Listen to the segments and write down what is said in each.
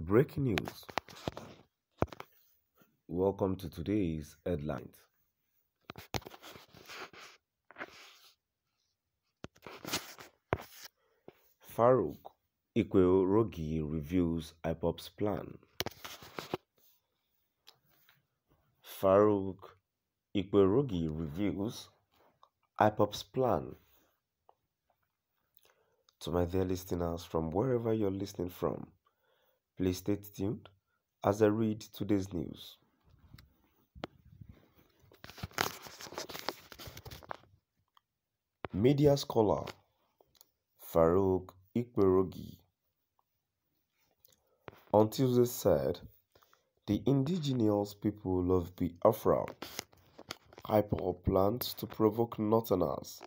Breaking news. Welcome to today's headlines. Farouk Ikworogi reviews Ipob's plan. Farouk Ikworogi reviews Ipob's plan. To my dear listeners from wherever you're listening from, please stay tuned as I read today's news. Media scholar Farouk Ikworogi on Tuesday said the indigenous people of Biafra, Ipob, plans to provoke Northerners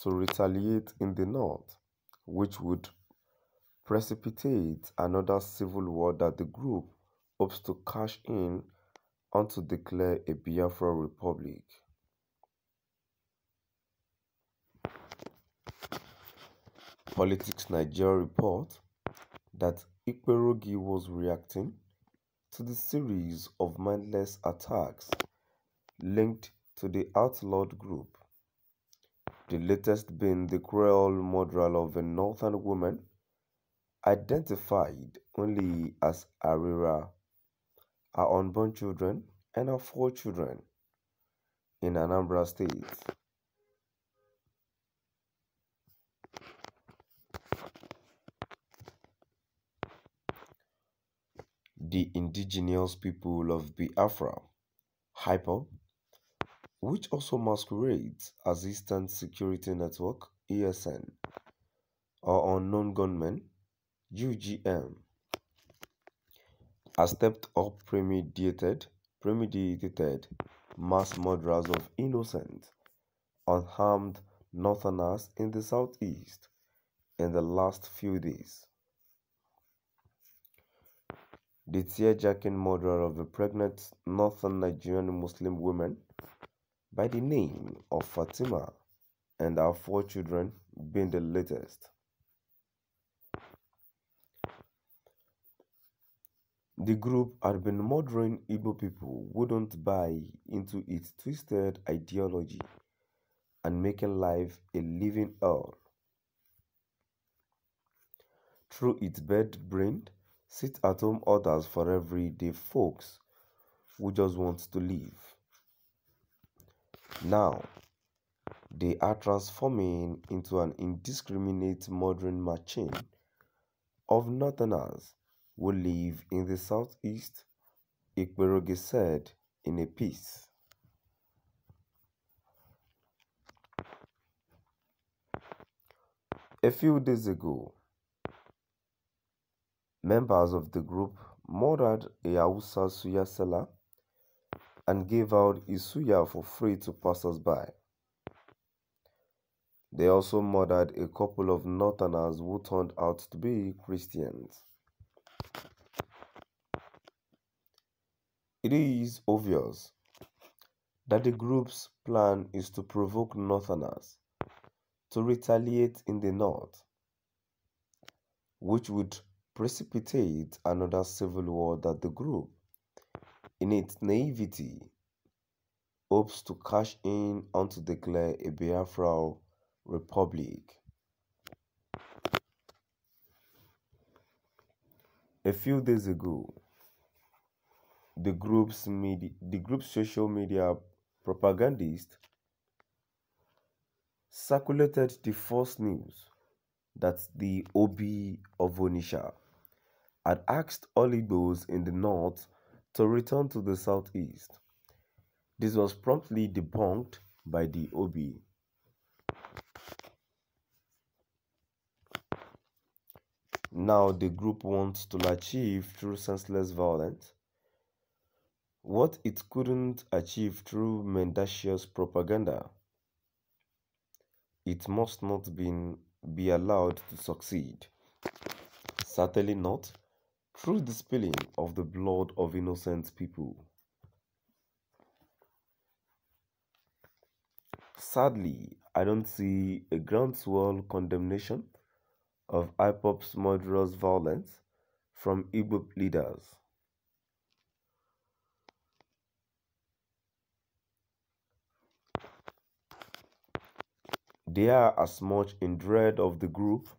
to retaliate in the north, which would precipitate another civil war that the group hopes to cash in on to declare a Biafra republic. Politics Nigeria report that Ikworogi was reacting to the series of mindless attacks linked to the outlawed group, the latest being the cruel murder of a northern woman identified only as Arira, her unborn children, and her 4 children in Anambra State. The indigenous people of Biafra, Ipob, which also masquerades as Eastern Security Network, ESN, or Unknown Gunmen, UGM, has stepped up premeditated mass murders of innocent, unarmed northerners in the southeast in the last few days. The tearjerking murder of a pregnant northern Nigerian Muslim woman by the name of Fatima and her 4 children being the latest. The group had been murdering Igbo people who don't buy into its twisted ideology and making life a living hell. Through its bed-brained, sit-at-home orders for everyday folks who just want to live. Now, they are transforming into an indiscriminate murdering machine of northerners who live in the southeast, Ikworogi said in a piece. A few days ago, members of the group murdered a Hausa suya seller and gave out his suya for free to passers-by. They also murdered a couple of northerners who turned out to be Christians. It is obvious that the group's plan is to provoke northerners to retaliate in the north, which would precipitate another civil war that the group, in its naivety, hopes to cash in on to declare a Biafra republic. A few days ago, the group's social media propagandist circulated the false news that the Obi of Onitsha had asked all Igbos in the north to return to the southeast. This was promptly debunked by the Obi. Now the group wants to achieve through senseless violence what it couldn't achieve through mendacious propaganda. It must not be allowed to succeed. Certainly not through the spilling of the blood of innocent people. Sadly, I don't see a groundswell condemnation of Ipob's murderous violence from Ipob leaders. They are as much in dread of the group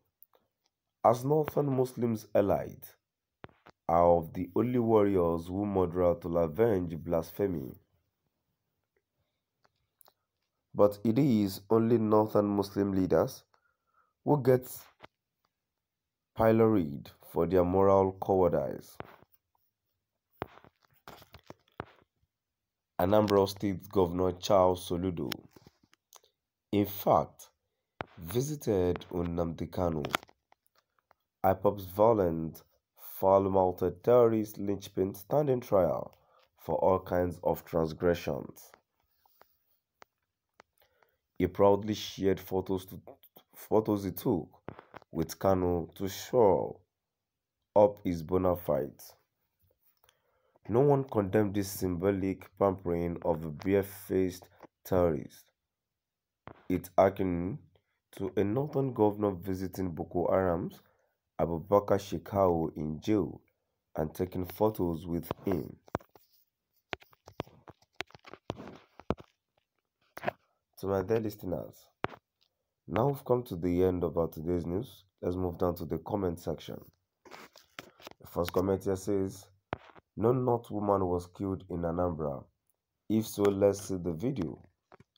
as northern Muslims allied are of the only warriors who murder to avenge blasphemy. But it is only northern Muslim leaders who get pilloried for their moral cowardice. Anambra State Governor Charles Soludo, in fact, visited Nnamdi Kanu, Ipob's violent, foul-mouthed terrorist linchpin standing trial for all kinds of transgressions. He proudly shared photos he took with Kanu to show up his bona fides. No one condemned this symbolic pampering of a bare-faced terrorist. It akin to a northern governor visiting Boko Haram's Abubakar Shekau in jail and taking photos with him. To my dear listeners, now we've come to the end of our today's news. Let's move down to the comment section. The first comment here says, "No North woman was killed in Anambra. If so, let's see the video.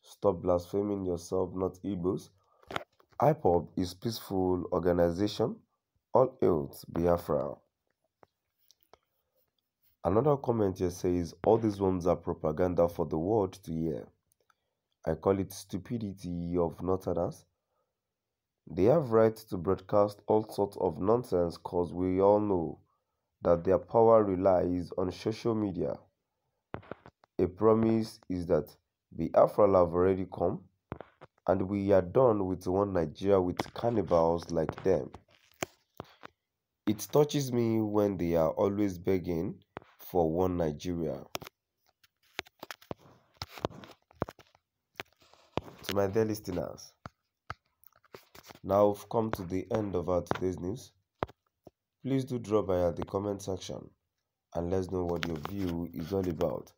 Stop blaspheming yourself, not Igbos. Ipob is peaceful organization. All hail Biafra." Another comment here says, "All these ones are propaganda for the world to hear. I call it stupidity of Northerners. They have right to broadcast all sorts of nonsense cause we all know that their power relies on social media. A promise is that Biafra have already come and we are done with one Nigeria with cannibals like them. It touches me when they are always begging for one Nigeria." To my dear listeners, now we've come to the end of our today's news. Please do drop by at the comment section and let's know what your view is all about.